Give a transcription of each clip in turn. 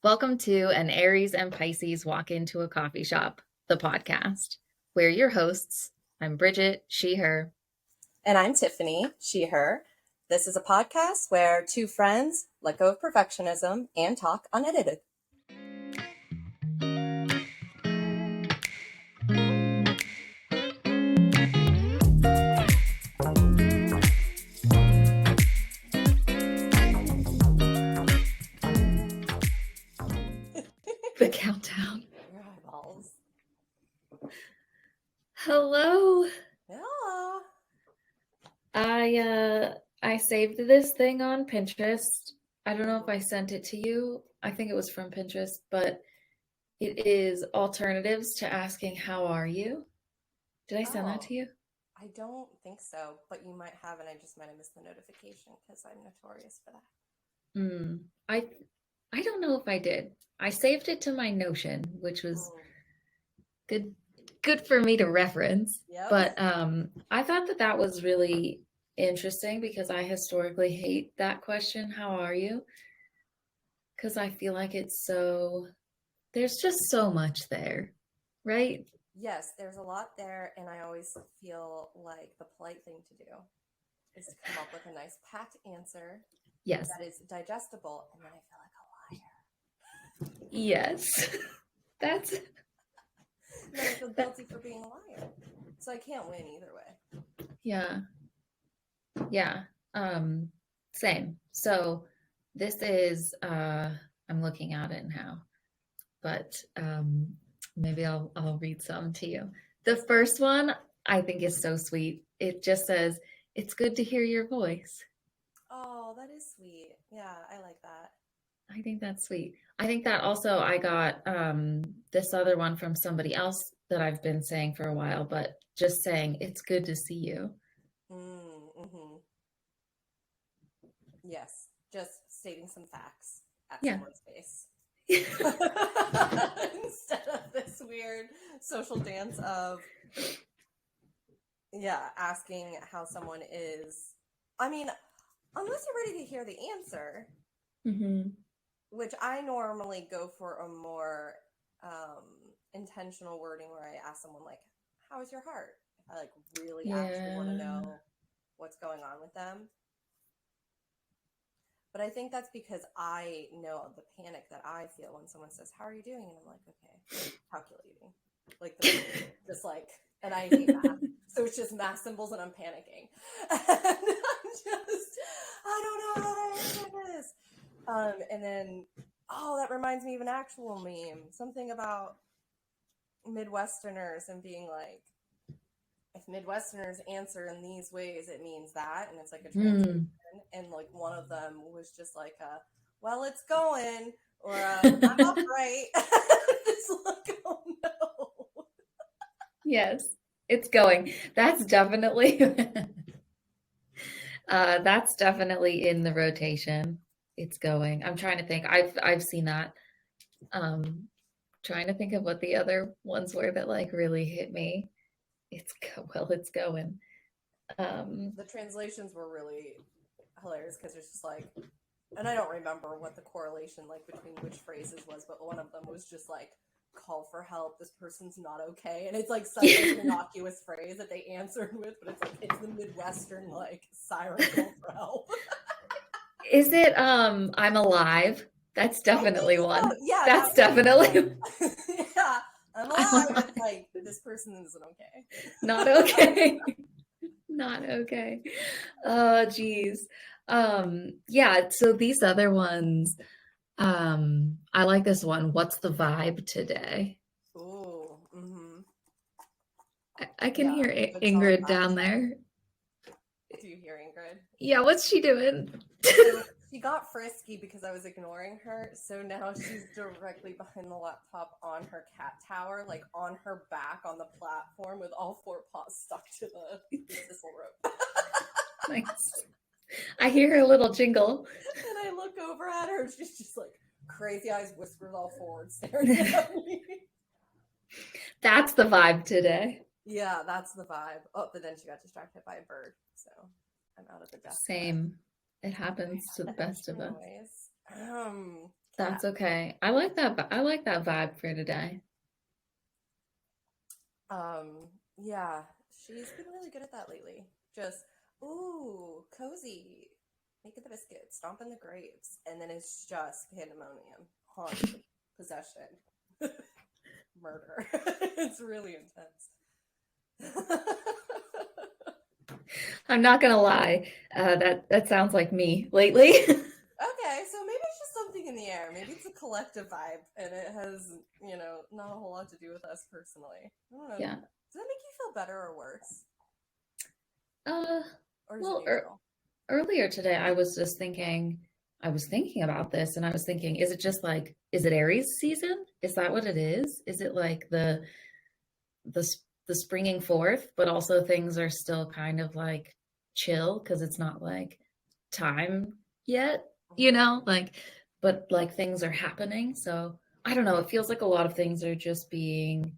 Welcome to an Aries and Pisces Walk into a Coffee Shop, the podcast. We're your hosts. I'm Brigitte, she, her. And I'm Tiffany, she, her. This is a podcast where two friends let go of perfectionism and talk unedited. The countdown. Your eyeballs. Hello. Yeah. I saved this thing on Pinterest. I don't know if I sent it to you. I think it was from Pinterest, but it is alternatives to asking how are you? Did I send that to you? I don't think so, but you might have, and I just might have missed the notification because I'm notorious for that. I don't know if I did. I saved it to my Notion, which was good for me to reference. Yep. But I thought that was really interesting because I historically hate that question, how are you? Because I feel like there's just so much there, right? Yes, there's a lot there, and I always feel like the polite thing to do is to come up with a nice packed answer. Yes. That is digestible, and then I feel like a liar. Yes. That's... And then I feel guilty for being a liar. So I can't win either way. Yeah. Yeah. Same. So this is, I'm looking at it now, but maybe I'll read some to you. The first one I think is so sweet. It just says, "It's good to hear your voice." Oh, that is sweet. Yeah, I like that. I think that's sweet. I think that also I got this other one from somebody else that I've been saying for a while, but just saying, "It's good to see you." Mm-hmm. Yes, just stating some facts at Yeah. someone's face. Instead of this weird social dance of, asking how someone is. I mean, unless you're ready to hear the answer, which I normally go for a more intentional wording where I ask someone, like, how is your heart? If I really actually want to know what's going on with them. But I think that's because I know the panic that I feel when someone says, how are you doing? And I'm like, okay, calculating. And I hate math. So it's just math symbols and I'm panicking. And I don't know how to answer this. And then, that reminds me of an actual meme. Something about Midwesterners and being like, if Midwesterners answer in these ways, it means that. And it's like a translation. And one of them was just like, well, it's going, or I'm upright. It's like, oh no. Yes, it's going. That's definitely in the rotation. It's going. I'm trying to think. I've seen that. Trying to think of what the other ones were that really hit me. It's going. The translations were really hilarious because it's just and I don't remember what the correlation between which phrases was, but one of them was just call for help, this person's not okay, and it's such an innocuous phrase that they answered with, but it's the Midwestern siren call for help. Is it I'm alive? That's definitely one. So. Yeah, that's definitely yeah, I'm alive. But this person isn't okay. Not okay. Not okay. Oh geez. Yeah, so these other ones, I like this one. What's the vibe today? Ooh, mm-hmm. I can hear Ingrid down there. Do you hear Ingrid? Yeah, what's she doing? So she got frisky because I was ignoring her, so now she's directly behind the laptop on her cat tower, on her back on the platform with all four paws stuck to the thistle rope. Nice. I hear her little jingle. And I look over at her, she's just crazy eyes, whiskers all forward, staring at me. That's the vibe today. Yeah, that's the vibe. Oh, but then she got distracted by a bird, so I'm out of the depth. Same. It happens to the best of us. That's okay. I like that. I like that vibe for today. Yeah, she's been really good at that lately. Just, ooh, cozy, making the biscuits, stomping the grapes, and then it's just pandemonium, haunting, possession, murder. It's really intense. I'm not gonna lie. That sounds like me lately. Okay, so maybe it's just something in the air. Maybe it's a collective vibe, and it has, not a whole lot to do with us personally. I don't know. Yeah. Does that make you feel better or worse? Uh, Or is it well, neutral? earlier today, I was thinking about this, and I was thinking, is it just like, is it Aries season? Is that what it is? Is it like the springing forth, but also things are still kind of like chill because it's not like time yet, you Mhm. know, like, but like things are happening. So I don't know. It feels like a lot of things are just being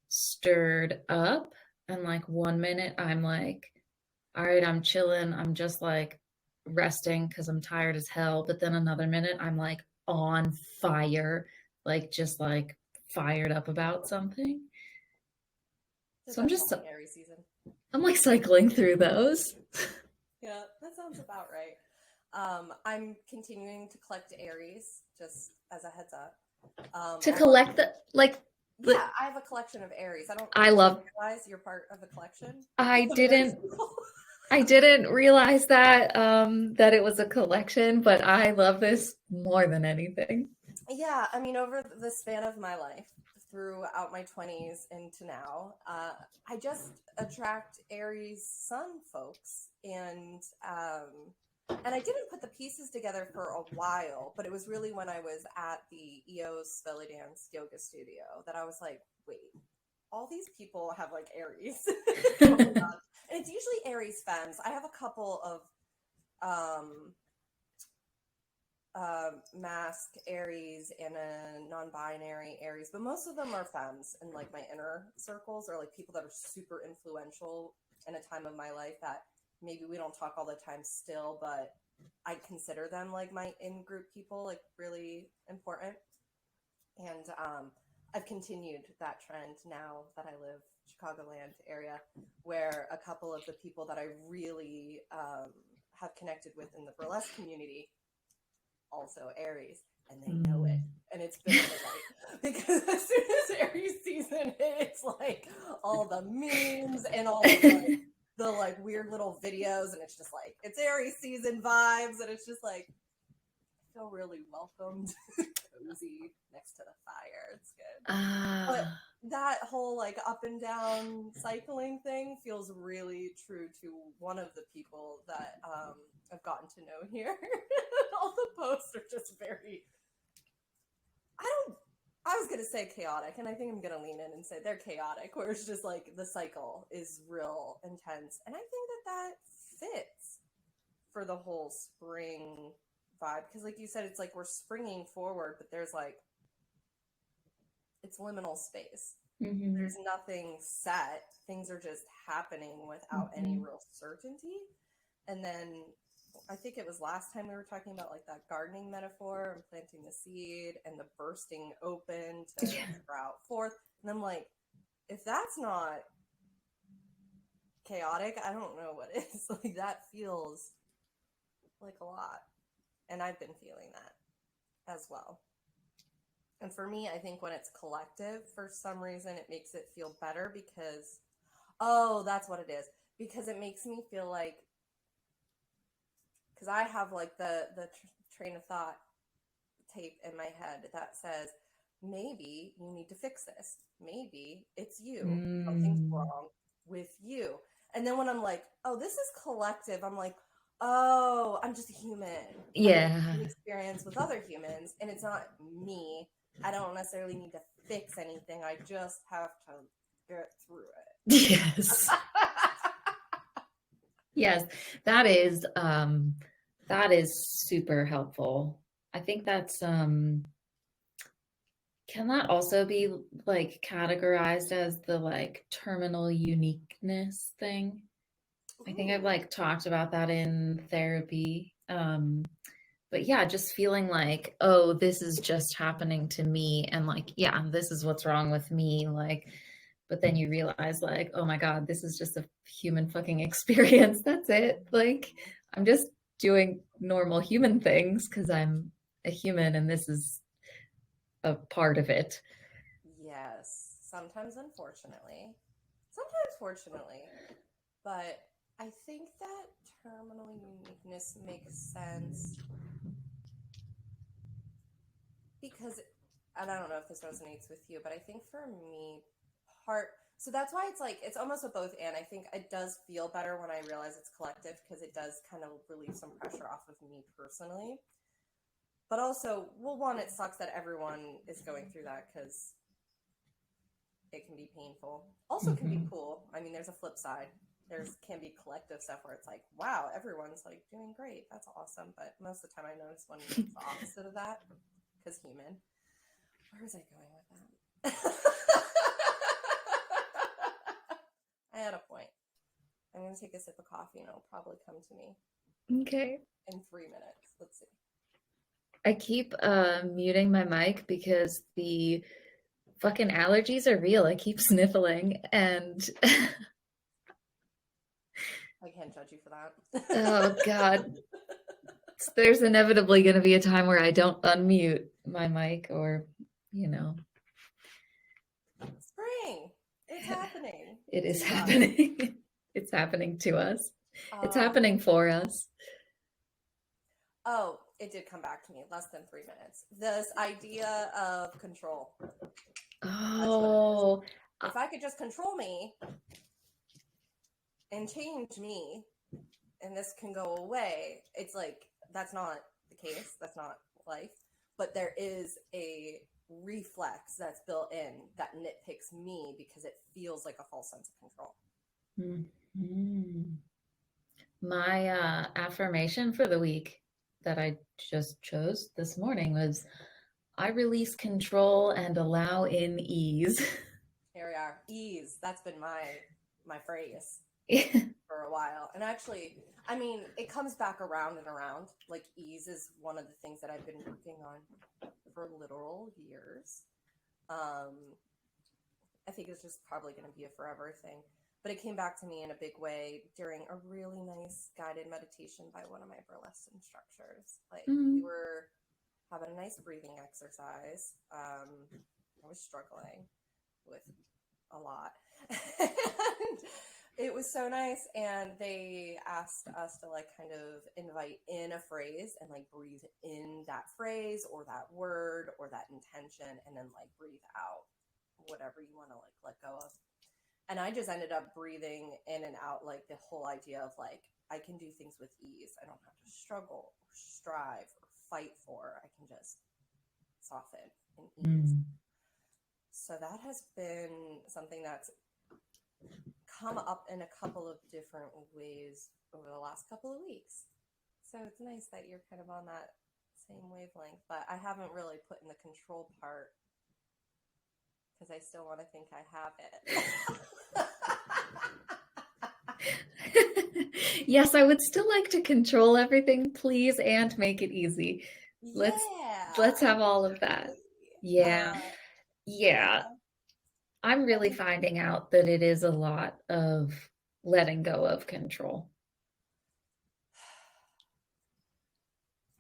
stirred up. And like 1 minute, I'm like, all right, I'm chilling. I'm just like resting because I'm tired as hell. But then another minute, I'm like on fire, like just like fired up about something. Is So I'm that just, definitely Aries season? I'm like cycling through those Yeah, that sounds about right. I'm continuing to collect Aries, just as a heads up. to Although, collect the yeah, I have a collection of Aries. I don't. I Did you love, realize you're part of a collection I of Aries didn't, people? I didn't realize that, that it was a collection, but I love this more than anything. Yeah, I mean, over the span of my life, throughout my 20s into now, I just attract Aries Sun folks, and I didn't put the pieces together for a while, but it was really when I was at the EO's Belly Dance Yoga Studio that I was like, wait, all these people have like Aries going on, and it's usually Aries femmes. I have a couple of um mask Aries and a non-binary Aries, but most of them are femmes, and like my inner circles are like people that are super influential in a time of my life that maybe we don't talk all the time still, but I consider them like my in-group people, like really important. And I've continued that trend now that I live Chicagoland area, where a couple of the people that I really have connected with in the burlesque community also Aries, and they know it. Mm. And it's been a delight because as soon as Aries season hits, like all the memes and all of the like weird little videos, and it's just like it's Aries season vibes, and it's just like I feel really welcomed, cozy next to the fire. It's good. But Ah, that whole like up and down cycling thing feels really true to one of the people that I've gotten to know here. All the posts are just very. I don't. I was gonna say chaotic, and I think I'm gonna lean in and say they're chaotic, where it's just like the cycle is real intense, and I think that fits for the whole spring vibe because, like you said, it's like we're springing forward, but there's like it's liminal space. mhm, There's nothing set. Things are just happening without any mhm. real certainty. And then I think it was last time we were talking about like that gardening metaphor and planting the seed and the bursting open to Yeah. sprout forth. And I'm like, if that's not chaotic, I don't know what is. Like that feels like a lot. And I've been feeling that as well. And for me, I think when it's collective, for some reason, it makes it feel better because oh, that's what it is. Because it makes me feel like because I have like the train of thought tape in my head that says maybe you need to fix this. Maybe it's you. Something's Mm. wrong with you. And then when I'm like, oh, this is collective, I'm like, oh, I'm just a human having a Yeah. human experience with other humans, and it's not me. I don't necessarily need to fix anything. I just have to get through Yes. it. Yes. That is super helpful. I think that's can that also be like categorized as the like terminal uniqueness thing? I think I've Ooh. like talked about that in therapy. but yeah, just feeling like, oh, this is just happening to me. And like, yeah, this is what's wrong with me. Like, but then you realize, like, oh my God, this is just a human fucking experience. That's it. Like, I'm just doing normal human things because I'm a human and this is a part of it. Yes, sometimes unfortunately, sometimes fortunately, but I think that terminal uniqueness makes sense because, and I don't know if this resonates with you, but I think for me, part, so that's why it's like, it's almost a both and. I think it does feel better when I realize it's collective because it does kind of relieve some pressure off of me personally. But also, well, one, it sucks that everyone is going through that because it can be painful. Also, can be cool. I mean, there's a flip side. There's can be collective stuff where it's like, wow, everyone's like doing great. That's awesome. But most of the time, I notice when it's the opposite of that because human. Where was I going with that? I had a point. I'm going to take a sip of coffee and it'll probably come to me Okay. in 3 minutes. Let's see. I keep muting my mic because the fucking allergies are real. I keep sniffling and I can't judge you for that. oh God. There's inevitably going to be a time where I don't unmute my mic or, you know. Spring. It's happening. It is happening. It's happening to us. It's happening for us. Oh, it did come back to me. Less than 3 minutes. This idea of control. Oh. If I could just control me and change me, and this can go away, it's like, that's not the case. That's not life. But there is a reflex that's built in that nitpicks me because it feels like a false sense of control. Mm-hmm. My affirmation for the week that I just chose this morning was, I release control and allow in ease. Here we are. Ease. That's been my phrase for a while. And actually, I mean, it comes back around and around. Like, ease is one of the things that I've been working on for literal years. I think it's just probably going to be a forever thing. But it came back to me in a big way during a really nice guided meditation by one of my burlesque instructors. Like, we were having a nice breathing exercise. I was struggling with a lot. And it was so nice. And they asked us to like kind of invite in a phrase and like breathe in that phrase or that word or that intention, and then like breathe out whatever you want to like let go of. And I just ended up breathing in and out like the whole idea of like, I can do things with ease. I don't have to struggle or strive or fight for. I can just soften and ease. So that has been something that's come up in a couple of different ways over the last couple of weeks. So it's nice that you're kind of on that same wavelength, but I haven't really put in the control part because I still want to think I have it. Yes, I would still like to control everything, please, and make it easy. Let's have all of that. Yeah. Yeah. I'm really finding out that it is a lot of letting go of control.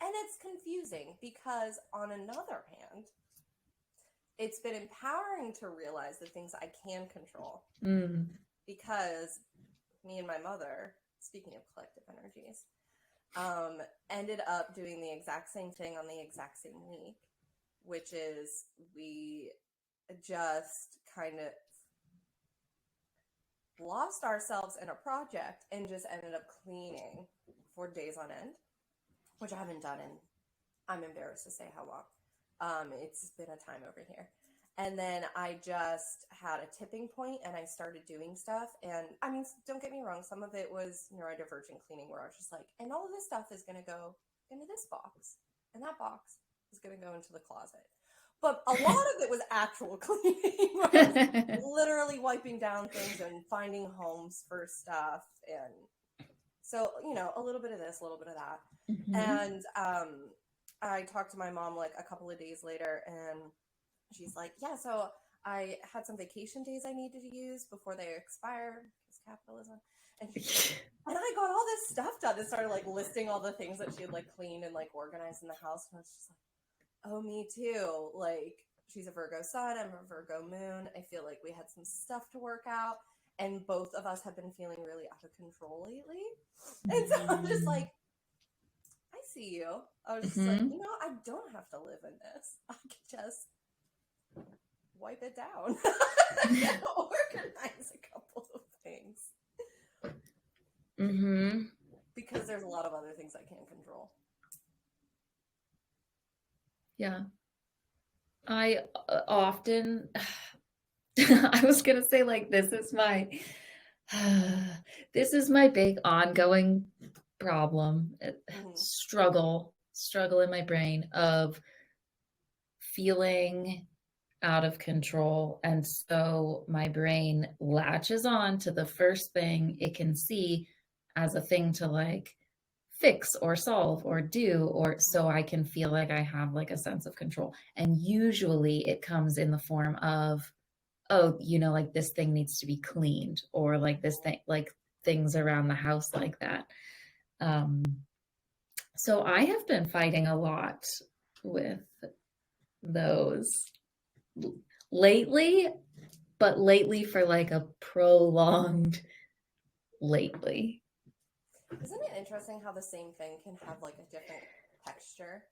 And it's confusing because on another hand, it's been empowering to realize the things I can control. Because me and my mother, speaking of collective energies, ended up doing the exact same thing on the exact same week, which is we just kind of lost ourselves in a project and just ended up cleaning for days on end, which I haven't done in, I'm embarrassed to say how long. It's been a time over here. And then I just had a tipping point and I started doing stuff. And I mean, don't get me wrong, some of it was neurodivergent cleaning where I was just like, and all of this stuff is going to go into this box. And that box is going to go into the closet. But a lot of it was actual cleaning. Where I was literally wiping down things and finding homes for stuff. And So, you know, a little bit of this, a little bit of that. Mm-hmm. And I talked to my mom like a couple of days later, and she's like, yeah, so I had some vacation days I needed to use before they expire because capitalism. And she's like, and I got all this stuff done and started like listing all the things that she had like cleaned and like organized in the house. And I was just like, oh, me too. Like, she's a Virgo sun, I'm a Virgo moon. I feel like we had some stuff to work out, and both of us have been feeling really out of control lately. And so I'm just like, I see you. I was just like, Mm-hmm. you know, I don't have to live in this. I can just wipe it down. Organize a couple of things. Mm-hmm. Because there's a lot of other things I can't control. Yeah. I often, I was gonna say like this is my big ongoing problem, Mm-hmm. struggle in my brain of feeling out of control. And so my brain latches on to the first thing it can see as a thing to like fix or solve or do, or so I can feel like I have like a sense of control. And usually it comes in the form of, oh, you know, like this thing needs to be cleaned, or like this thing, like things around the house like that. Um, so I have been fighting a lot with those lately, but lately for like a prolonged lately. Isn't it interesting how the same thing can have like a different texture?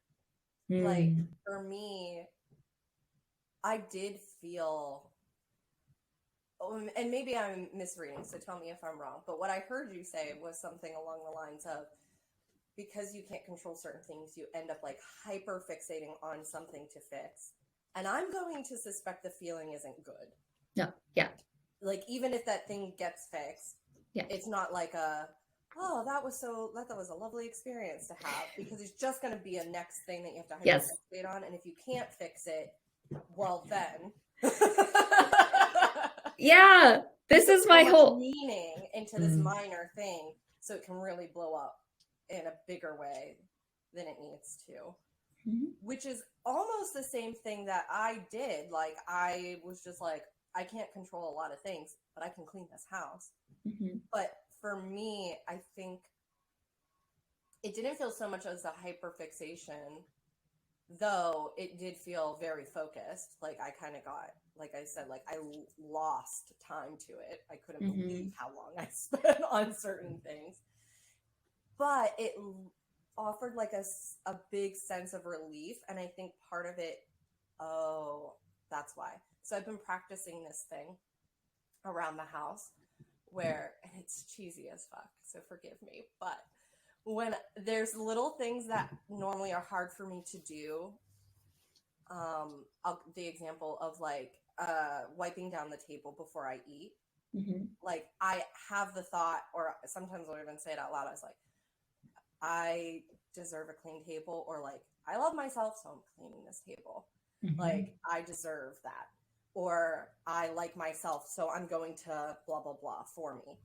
Like, Mm. for me, I did feel, and maybe I'm misreading, so tell me if I'm wrong, but what I heard you say was something along the lines of, because you can't control certain things, you end up like hyper fixating on something to fix. And I'm going to suspect the feeling isn't good. No, yeah. Like, even if that thing gets fixed, Yeah. it's not like that was a lovely experience to have, because it's just going to be a next thing that you have to Yes. hyperfixate on. And if you can't fix it, well, then. Yeah. This is my whole meaning into this minor thing, so it can really blow up in a bigger way than it needs to. Mm-hmm. Which is almost the same thing that I did. Like, I was just like, I can't control a lot of things, but I can clean this house. Mm-hmm. But for me, I think it didn't feel so much as a hyperfixation, though it did feel very focused. Like, I kind of got, like I said, like I lost time to it. I couldn't believe how long I spent on certain things. But it offered like a big sense of relief. And I think part of it, that's why. So I've been practicing this thing around the house where, and it's cheesy as fuck, so forgive me, but when there's little things that normally are hard for me to do, the example of like wiping down the table before I eat. Mm-hmm. Like, I have the thought, or sometimes I'll even say it out loud. I was like, I deserve a clean table, or like, I love myself, so I'm cleaning this table. Mm-hmm. Like, I deserve that. Or I like myself, so I'm going to blah, blah, blah for me.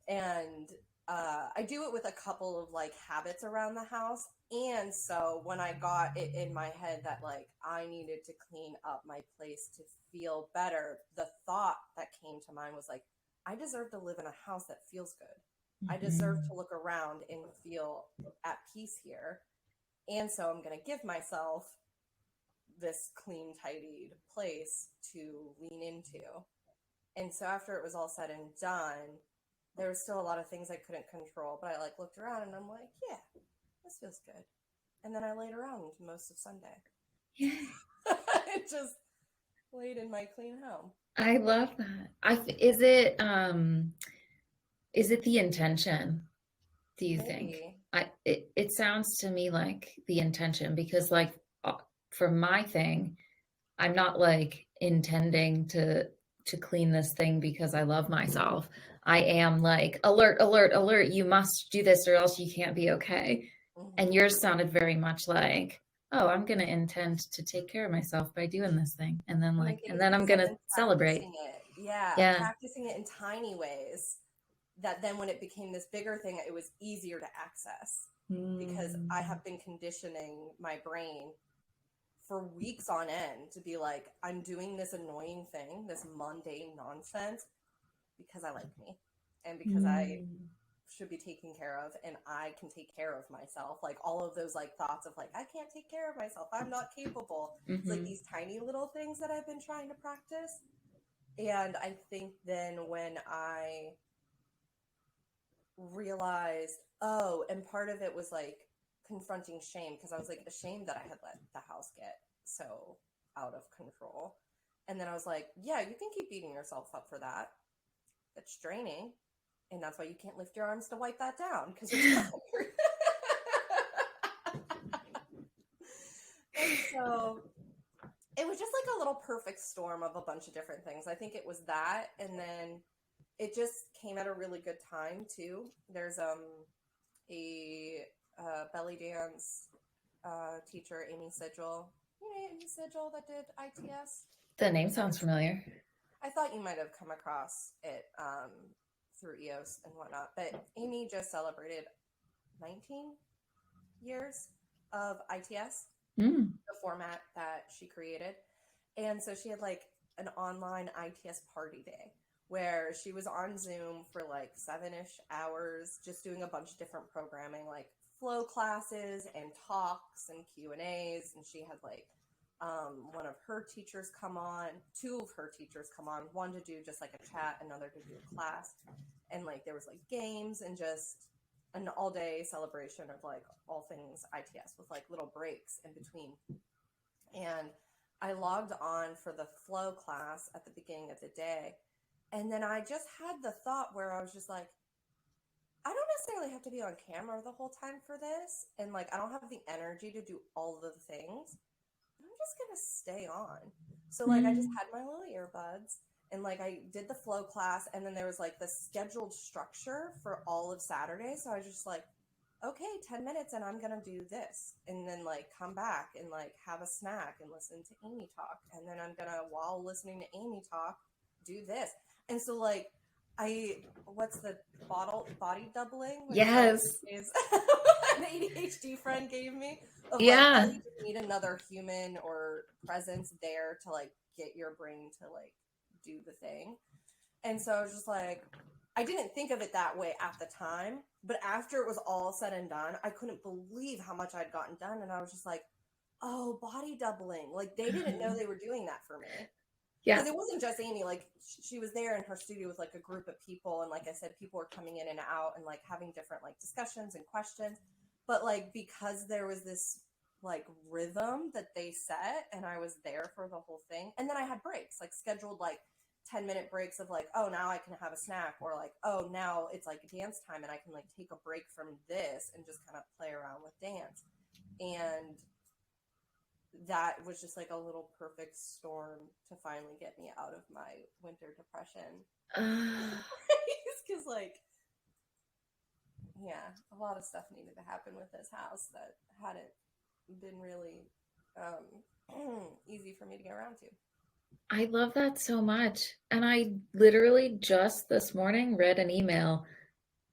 And I do it with a couple of like habits around the house. And so when I got it in my head that like I needed to clean up my place to feel better, the thought that came to mind was like, I deserve to live in a house that feels good. Mm-hmm. I deserve to look around and feel at peace here. And so I'm going to give myself this clean, tidied place to lean into. And so after it was all said and done, there was still a lot of things I couldn't control, but I like looked around and I'm like, yeah, this feels good. And then I laid around most of Sunday. Yeah. I just laid in my clean home. I love that. Is it the intention? Do you think? It sounds to me like the intention, because like for my thing, I'm not like intending to clean this thing because I love myself. I am like, alert, alert, alert, you must do this or else you can't be okay. Mm-hmm. And yours sounded very much like, oh, I'm going to intend to take care of myself by doing this thing. And then like, and then I'm going to celebrate. Yeah. Practicing it in tiny ways that then when it became this bigger thing, it was easier to access because I have been conditioning my brain for weeks on end to be like, I'm doing this annoying thing, this mundane nonsense, because I like me and because I should be taken care of and I can take care of myself. Like all of those like thoughts of like, I can't take care of myself, I'm not capable. It's like these tiny little things that I've been trying to practice. And I think then when I realized, oh, and part of it was like confronting shame, because I was like ashamed that I had let the house get so out of control. And then I was like, yeah, you can keep beating yourself up for that. That's draining. And that's why you can't lift your arms to wipe that down, because you're tired. And so it was just like a little perfect storm of a bunch of different things. I think it was that, and then it just came at a really good time too. There's a belly dance teacher, Amy Sigil. You know Amy Sigil that did ITS? The name sounds familiar. I thought you might have come across it through EOS and whatnot. But Amy just celebrated 19 years of ITS, the format that she created. And so she had like an online ITS party day where she was on Zoom for like 7-ish hours, just doing a bunch of different programming, like flow classes and talks and Q&As. And she had like one of her teachers come on, 2 of her teachers come on, one to do just like a chat, another to do a class. And like there was like games and just an all-day celebration of like all things ITS with like little breaks in between. And I logged on for the flow class at the beginning of the day. And then I just had the thought where I was just like, I don't necessarily have to be on camera the whole time for this. And like, I don't have the energy to do all of the things. I'm just going to stay on. So like, I just had my little earbuds and like, I did the flow class, and then there was like the scheduled structure for all of Saturday. So I was just like, okay, 10 minutes and I'm going to do this. And then like come back and like have a snack and listen to Amy talk. And then I'm going to, while listening to Amy talk, do this. And so like, what's the body doubling? Yes. Is an ADHD friend gave me. Of Yeah. Like, you need another human or presence there to like get your brain to like do the thing. And so I was just like, I didn't think of it that way at the time, but after it was all said and done, I couldn't believe how much I'd gotten done. And I was just like, oh, body doubling. Like they didn't know they were doing that for me. Yeah. Because it wasn't just Amy. Like she was there in her studio with like a group of people. And like I said, people were coming in and out and like having different like discussions and questions. But like, because there was this like rhythm that they set and I was there for the whole thing. And then I had breaks, like scheduled like 10-minute breaks of like, oh, now I can have a snack, or like, oh, now it's like dance time and I can like take a break from this and just kind of play around with dance. And that was just like a little perfect storm to finally get me out of my winter depression. Because like, yeah, a lot of stuff needed to happen with this house that hadn't been really easy for me to get around to. I love that so much. And I literally just this morning read an email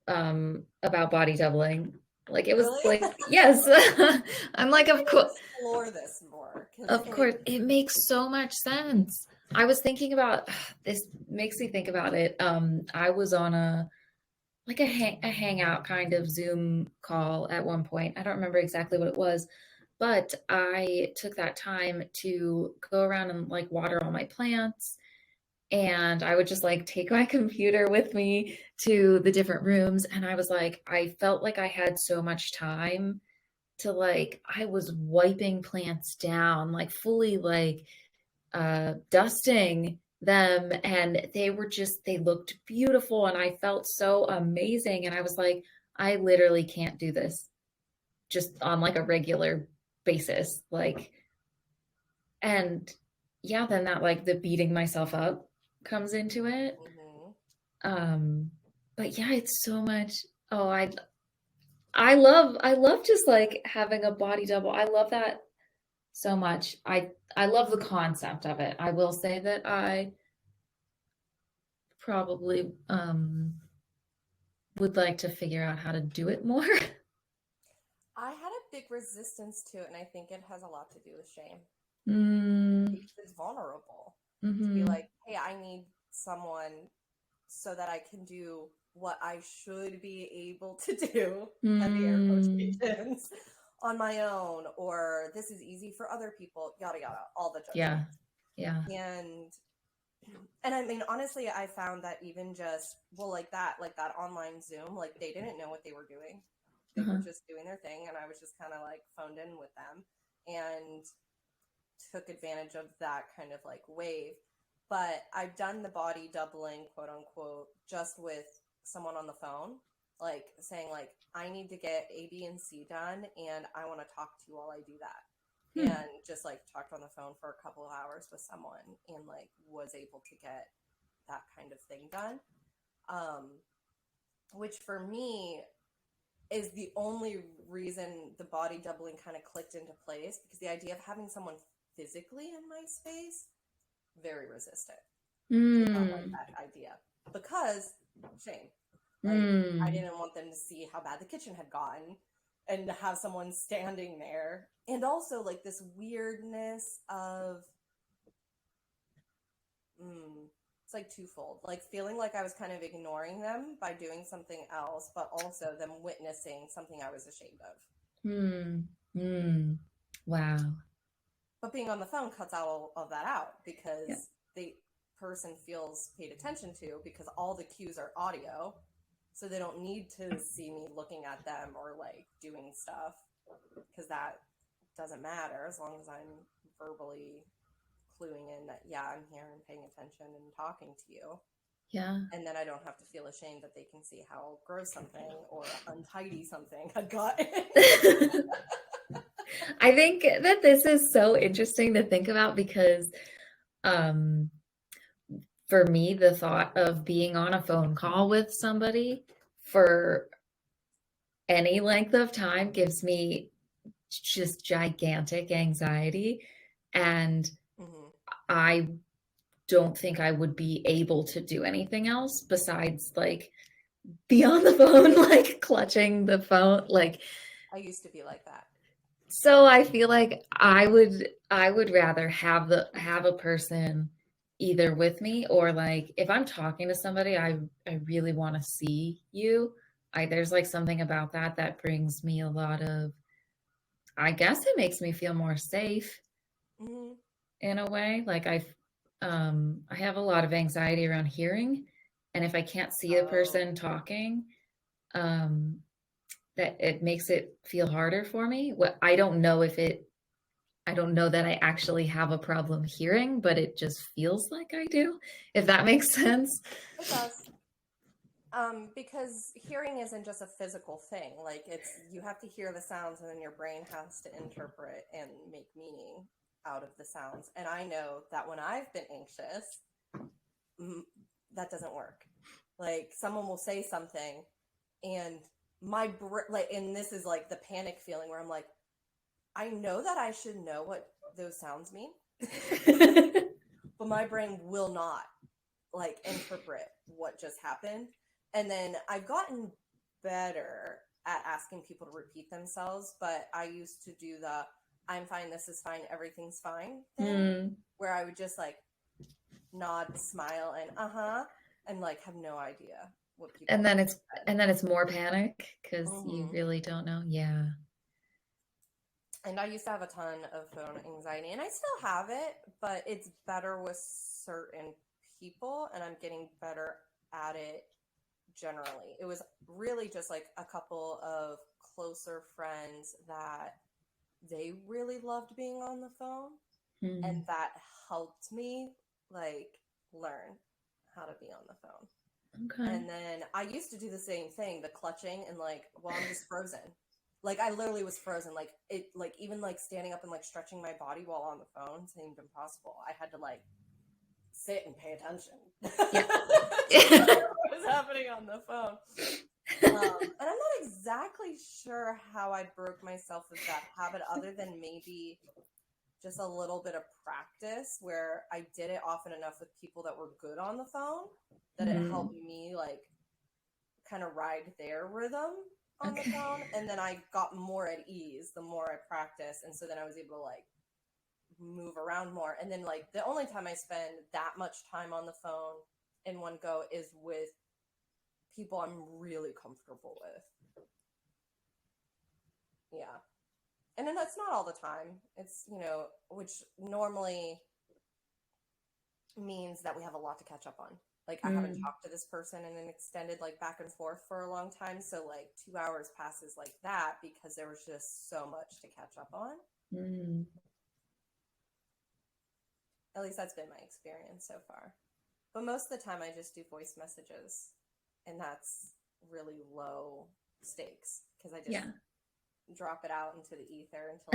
about body doubling. Like it was Really? like, yes. I'm like, of course. Explore this more. Of course, it makes so much sense. I was thinking about this, makes me think about it. I was on a hangout kind of Zoom call at one point. I don't remember exactly what it was, but I took that time to go around and like water all my plants. And I would just like take my computer with me to the different rooms. And I was like, I felt like I had so much time to like, I was wiping plants down, like fully like dusting them. And they looked beautiful. And I felt so amazing. And I was like, I literally can't do this just on like a regular basis. Like, and yeah, then that like the beating myself up comes into it. But yeah, it's so much. Oh, I love just like having a body double. I love that so much. I love the concept of it. I will say that I probably would like to figure out how to do it more. I had a big resistance to it, and I think it has a lot to do with shame. Mm, Because it's vulnerable to be mm-hmm. like, hey, I need someone so that I can do what I should be able to do, heavy air Mm, quotations, on my own, or this is easy for other people, yada yada, all the yeah. judgments. Yeah. And I mean, honestly, I found that even just, well, like that online Zoom, like they didn't know what they were doing. They were Uh-huh. just doing their thing, and I was just kind of like phoned in with them and took advantage of that kind of like wave. But I've done the body doubling, quote unquote, just with someone on the phone, like saying like, I need to get A, B, and C done, and I want to talk to you while I do that. Hmm. And just like talked on the phone for a couple of hours with someone and like was able to get that kind of thing done. Which for me is the only reason the body doubling kind of clicked into place, because the idea of having someone physically in my space, very resistant. Did not like Mm, that idea because shame. Like I mm. didn't want them to see how bad the kitchen had gotten and to have someone standing there. And also like this weirdness of it's like twofold. Like feeling like I was kind of ignoring them by doing something else, but also them witnessing something I was ashamed of. Mm, mm. Wow. But being on the phone cuts all of that out Yeah. because the person feels paid attention to because all the cues are audio. So they don't need to see me looking at them or like doing stuff because that doesn't matter as long as I'm verbally cluing in that, yeah, I'm here and paying attention and talking to you. Yeah. And then I don't have to feel ashamed that they can see how gross something or untidy something had gotten. I think that this is so interesting to think about because um, for me, the thought of being on a phone call with somebody for any length of time gives me just gigantic anxiety. And Mm-hmm. I don't think I would be able to do anything else besides like be on the phone, like clutching the phone. Like, I used to be like that. so I feel like I would rather have a person either with me or like if I'm talking to somebody, I really want to see you. There's like something about that that brings me a lot of, I guess it makes me feel more safe Mm-hmm. in a way. Like I have a lot of anxiety around hearing, and if I can't see a Oh, person talking, um, that it makes it feel harder for me. What I don't know if it, I don't know that I actually have a problem hearing, but it just feels like I do, if that makes sense. it does. Because hearing isn't just a physical thing. Like it's you have to hear the sounds, and then your brain has to interpret and make meaning out of the sounds. And I know that when I've been anxious, mm, that doesn't work. Like someone will say something, and like, and this is like the panic feeling where I'm like, I know that I should know what those sounds mean, but my brain will not like interpret what just happened. And then I've gotten better at asking people to repeat themselves, but I used to do the I'm fine, this is fine, everything's fine thing, Hmm. where I would just like nod, smile, and uh-huh, and like have no idea what people And then actually it's said. and then it's more panic because you Mm-hmm. really don't know. Yeah. And I used to have a ton of phone anxiety, and I still have it, but it's better with certain people, and I'm getting better at it generally. It was really just like a couple of closer friends that they really loved being on the phone, and Hmm. that helped me like learn how to be on the phone. Okay. And then I used to do the same thing, the clutching, and like, well, I'm just frozen. Like I literally was frozen. Like it, like even like standing up and like stretching my body while on the phone seemed impossible. I had to like sit and pay attention Yeah. to whatever was happening on the phone. And I'm not exactly sure how I broke myself of that habit, other than maybe just a little bit of practice where I did it often enough with people that were good on the phone that it helped Hmm. me like kind of ride their rhythm on the phone, and then I got more at ease the more I practiced, and so then I was able to like move around more. And then like the only time I spend that much time on the phone in one go is with people I'm really comfortable with. Yeah. And then that's not all the time. It's, you know, which normally means that we have a lot to catch up on. Like I haven't talked to this person in an extended like back and forth for a long time. So like 2 hours passes like that because there was just so much to catch up on. At least that's been my experience so far. But most of the time I just do voice messages, and that's really low stakes because I just drop it out into the ether until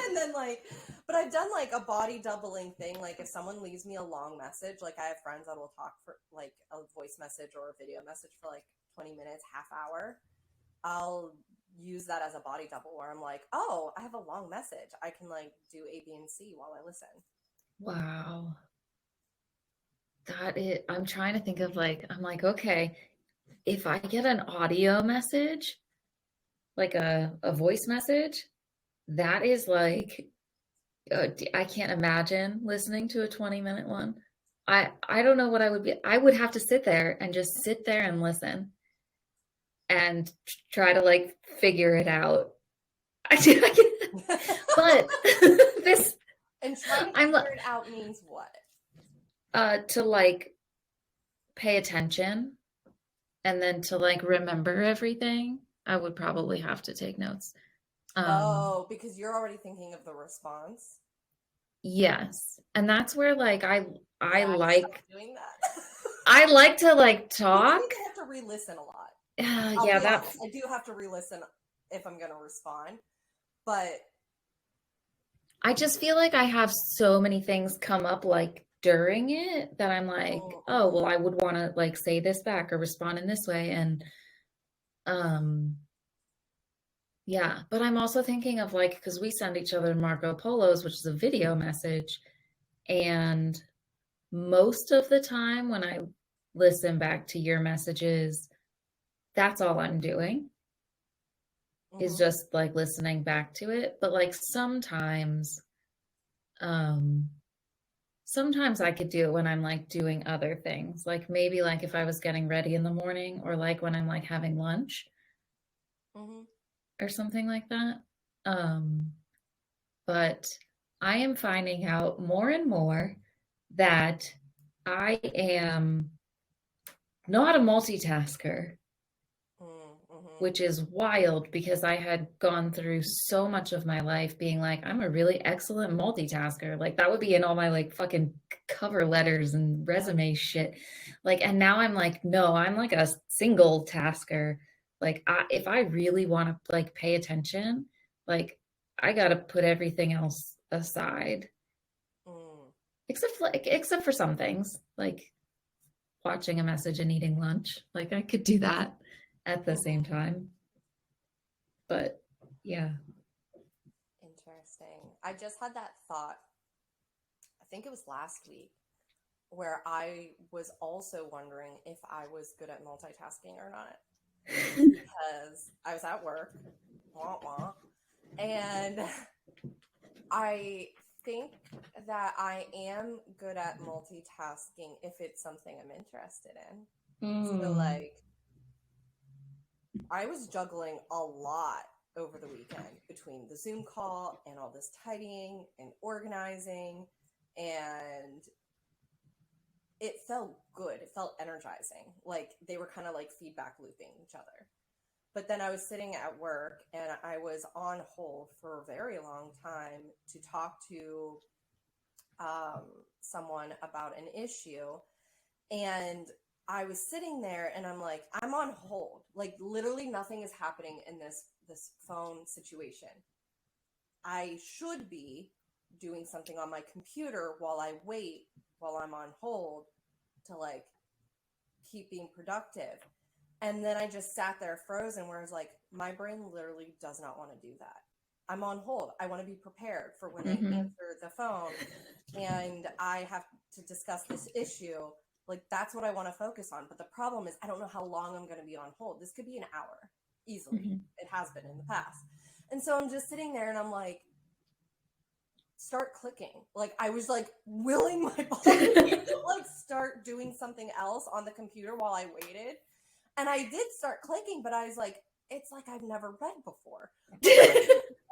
and then like, but I've done like a body doubling thing. Like if someone leaves me a long message, like I have friends that will talk for like a voice message or a video message for like 20 minutes, half hour. I'll use that as a body double where I'm like, oh, I have a long message. I can like do A, B, and C while I listen. Wow. I'm trying to think of like, I'm like, okay, if I get an audio message, like a voice message, that is like, I can't imagine listening to a 20-minute one. I don't know what I would be. I would have to sit there and just sit there and listen and try to like figure it out. But this and trying to figure it out means what? To like pay attention and then to like remember everything. I would probably have to take notes. Because you're already thinking of the response. Yes. And that's where like I like doing that. I like to like talk. I think I have to re-listen a lot. I do have to re-listen if I'm going to respond. But I just feel like I have so many things come up like during it that I'm like, oh, well, I would want to like say this back or respond in this way. And yeah, but I'm also thinking of like, because we send each other Marco Polos, which is a video message. And most of the time when I listen back to your messages, that's all I'm doing is just like listening back to it. But like sometimes I could do it when I'm like doing other things, like maybe like if I was getting ready in the morning or like when I'm like having lunch or something like that. But I am finding out more and more that I am not a multitasker, which is wild because I had gone through so much of my life being like, I'm a really excellent multitasker. Like that would be in all my like fucking cover letters and resume shit. Like, and now I'm like, no, I'm like a single tasker. Like if I really want to like pay attention, like I got to put everything else aside. Except for some things like watching a message and eating lunch. Like I could do that at the same time. But yeah. Interesting. I just had that thought, I think it was last week, where I was also wondering if I was good at multitasking or not. Because I was at work, and I think that I am good at multitasking if it's something I'm interested in. So like I was juggling a lot over the weekend between the Zoom call and all this tidying and organizing, and it felt good. It felt energizing. Like they were kind of like feedback looping each other. But then I was sitting at work and I was on hold for a very long time to talk to someone about an issue. And I was sitting there and I'm like, I'm on hold. Like literally nothing is happening in this phone situation. I should be doing something on my computer while I wait, while I'm on hold to like keep being productive. And then I just sat there frozen where I was like, my brain literally does not want to do that. I'm on hold. I want to be prepared for when I answer the phone and I have to discuss this issue. Like, that's what I want to focus on. But the problem is I don't know how long I'm going to be on hold. This could be an hour easily. Mm-hmm. It has been in the past. And so I'm just sitting there and I'm like, start clicking. Like, I was like willing my body to like start doing something else on the computer while I waited. And I did start clicking, but I was like, it's like I've never read before.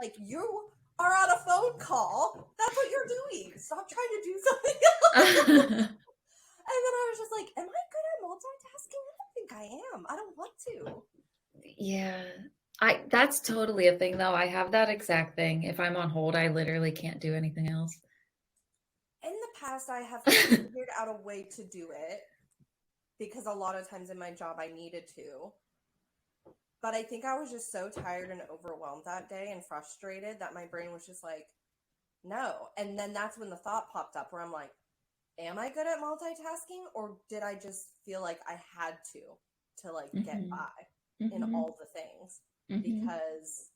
Like, you are on a phone call. That's what you're doing. Stop trying to do something else. And then I was just like, am I good at multitasking? I don't think I am. I don't want to. Yeah. That's totally a thing though. I have that exact thing. If I'm on hold, I literally can't do anything else. In the past, I have figured out a way to do it because a lot of times in my job I needed to. But I think I was just so tired and overwhelmed that day and frustrated that my brain was just like, no. And then that's when the thought popped up where I'm like, am I good at multitasking, or did I just feel like I had to like get by in all the things? Because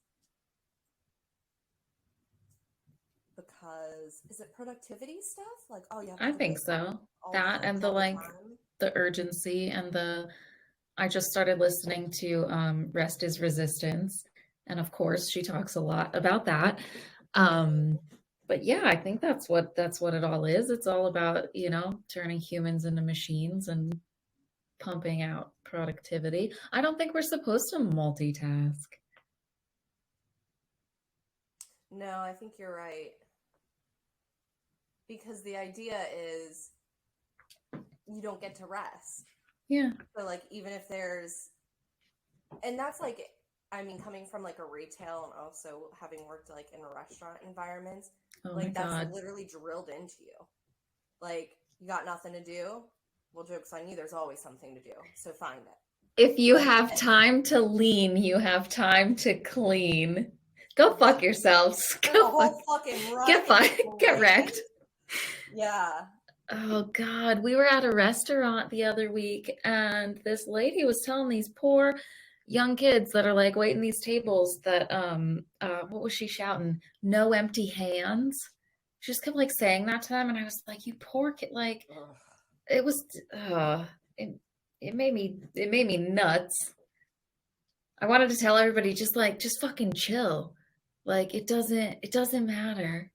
is it productivity stuff? Like, oh yeah, I think so. That and the urgency and I just started listening to Rest is Resistance. And of course she talks a lot about that. But yeah, I think that's what it all is. It's all about, turning humans into machines and pumping out productivity. I don't think we're supposed to multitask. No, I think you're right. Because the idea is you don't get to rest. Yeah. So like, even if and that's like, I mean, coming from like a retail and also having worked like in restaurant environments, like that's literally drilled into you. Like, you got nothing to do? Well, joke's on you. There's always something to do. So find it. If you have time to lean, you have time to clean. Go fuck yourselves. Get wrecked. Yeah. Oh God, we were at a restaurant the other week and this lady was telling these poor young kids that are like waiting these tables that what was she shouting? No empty hands. She just kept like saying that to them and I was like, you poor kid, like it was it made me nuts. I wanted to tell everybody just fucking chill. Like it doesn't matter.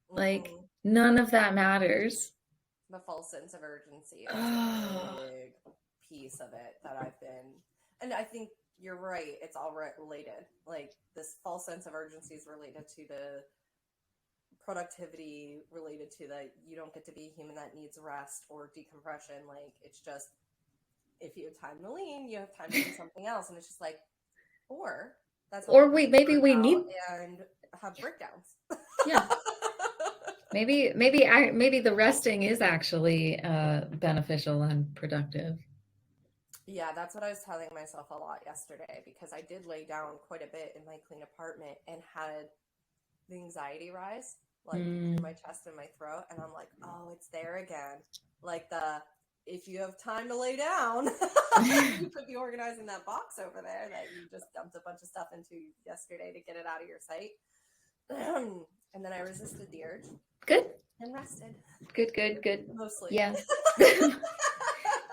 Like none of that matters. The false sense of urgency is a big piece of it that I've been, and I think you're right. It's all related. Like, this false sense of urgency is related to the productivity, related to the you don't get to be a human that needs rest or decompression. Like, it's just, if you have time to lean, you have time to do something else, and it's just like, maybe we need and have breakdowns. Yeah. Maybe the resting is actually beneficial and productive. Yeah, that's what I was telling myself a lot yesterday, because I did lay down quite a bit in my clean apartment and had the anxiety rise, like in my chest and my throat, and I'm like, oh, it's there again. Like, if you have time to lay down, you could be organizing that box over there that you just dumped a bunch of stuff into yesterday to get it out of your sight. And then I resisted the urge. Good. And rested. Good. Mostly. Yeah.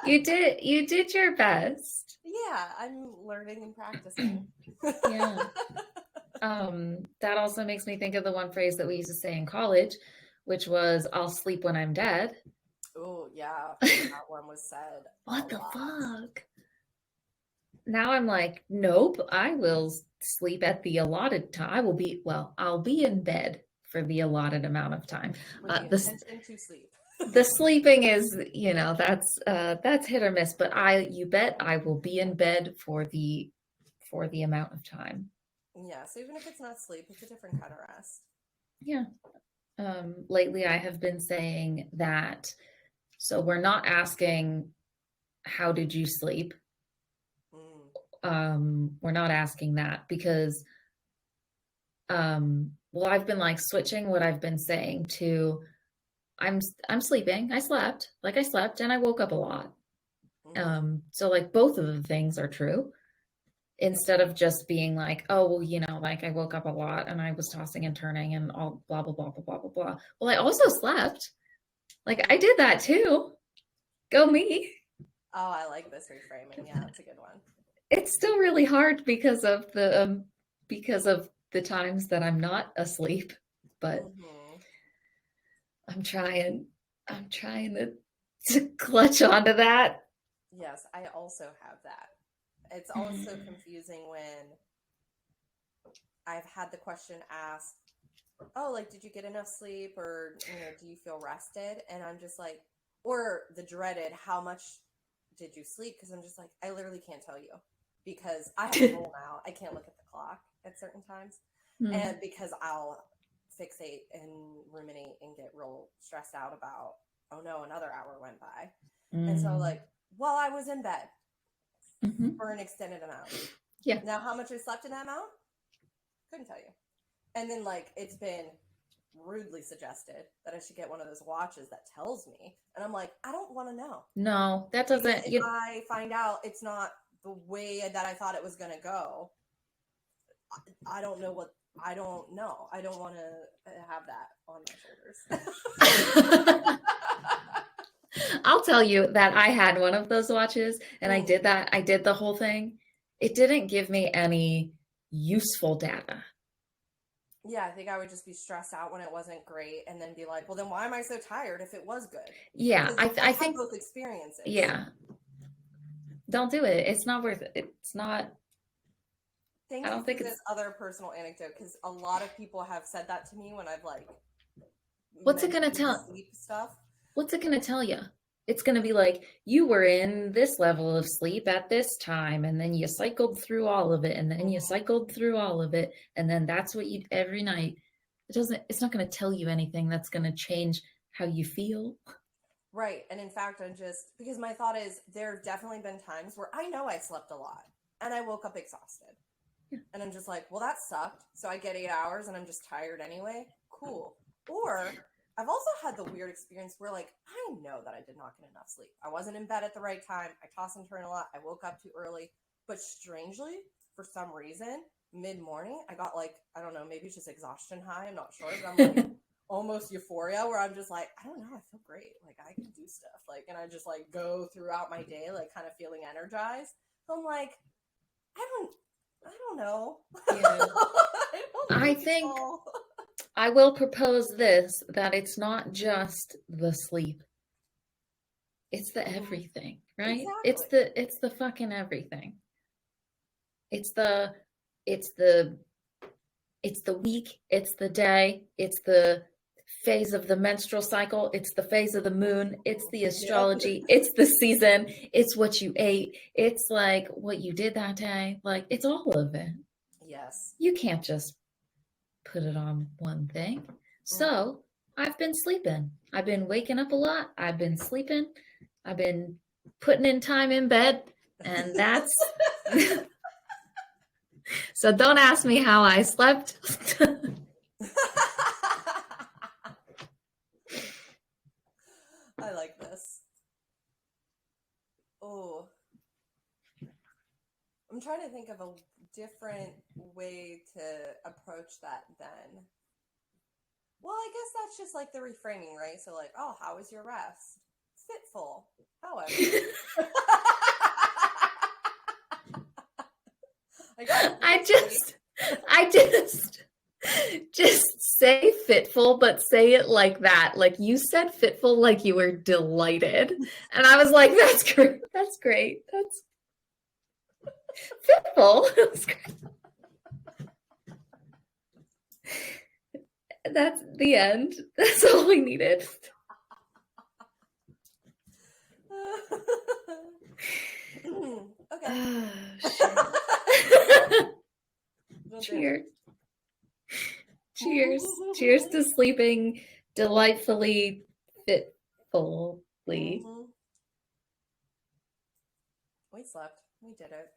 You did your best. Yeah, I'm learning and practicing. Yeah. That also makes me think of the one phrase that we used to say in college, which was, I'll sleep when I'm dead. Oh, yeah. That one was said. What the fuck? Now I'm like, nope, I will sleep at the allotted time. I'll be in bed for the allotted amount of time. With the intention to sleep. The sleeping is, that's hit or miss, but you bet I will be in bed for the amount of time. Yeah, so even if it's not sleep, it's a different kind of rest. Yeah. Lately I have been saying that, so we're not asking, how did you sleep? We're not asking that because, I've been like switching what I've been saying to, I'm sleeping. I slept and I woke up a lot. So like both of the things are true, instead of just being like, oh, well, like I woke up a lot and I was tossing and turning and all blah, blah, blah, blah, blah, blah, blah. Well, I also slept. Like I did that too. Go me. Oh, I like this reframing. Yeah, that's a good one. It's still really hard because of the times that I'm not asleep, but Mm-hmm. I'm trying. I'm trying to clutch onto that. Yes, I also have that. It's also confusing when I've had the question asked, oh, like, did you get enough sleep, or, do you feel rested? And I'm just like, or the dreaded, how much did you sleep? Because I'm just like, I literally can't tell you because I have a rule now. I can't look at the clock at certain times. Mm. And because I'll fixate and ruminate and get real stressed out about, oh no, another hour went by. And so, Mm. like, while I was in bed Mm-hmm. for an extended amount. Yeah. Now, how much I slept in that amount? Couldn't tell you. And then, like, it's been rudely suggested that I should get one of those watches that tells me. And I'm like, I don't want to know. No, that Because doesn't. if I find out it's not the way that I thought it was going to go, I don't know what. I don't know. I don't want to have that on my shoulders. I'll tell you that I had one of those watches and I did that. I did the whole thing. It didn't give me any useful data. Yeah, I think I would just be stressed out when it wasn't great and then be like, well, then why am I so tired if it was good? Yeah, I I've had think, both experiences. yeah, don't do it. It's not worth it. It's not, Thank I you don't for think this it's, other personal anecdote because a lot of people have said that to me when I've like what's it gonna mentioned tell? sleep stuff. What's it gonna tell you? It's gonna be like, you were in this level of sleep at this time, and then you cycled through all of it, and then you cycled through all of it, and then that's what you every night. It's not gonna tell you anything that's gonna change how you feel. Right. And in fact, I'm just because my thought is there have definitely been times where I know I slept a lot and I woke up exhausted. Yeah. And I'm just like, well, that sucked. So I get 8 hours and I'm just tired anyway. Cool. Or I've also had the weird experience where, like, I know that I did not get enough sleep. I wasn't in bed at the right time. I toss and turn a lot. I woke up too early. But strangely, for some reason, mid morning, I got like, I don't know, maybe it's just exhaustion high. I'm not sure. But I'm like, almost euphoria where I'm just like, I don't know, I feel great. Like, I can do stuff. Like, and I just like go throughout my day, like, kind of feeling energized. So I'm like, I don't know. Yeah. I think I will propose this that it's not just the sleep. It's the everything, right? Exactly. It's the fucking everything. It's the it's the it's the week, it's the day, it's the phase of the menstrual cycle, it's the phase of the moon, it's the astrology, it's the season, it's what you ate, it's like what you did that day. Like, it's all of it. Yes. You can't just put it on one thing. So I've been sleeping. I've been waking up a lot. I've been sleeping. I've been putting in time in bed. And that's so don't ask me how I slept. I like this. Oh, I'm trying to think of a different way to approach that then. Well, I guess that's just like the reframing, right? So, like, oh, how was your rest? Fitful. However, I just say fitful, but say it like that. Like, you said fitful like you were delighted. And I was like, that's great. That's great. That's fitful. That's great. That's the end. That's all we needed. Okay. Cheers. Cheers. Cheers to sleeping delightfully, fitfully. We slept. We did it.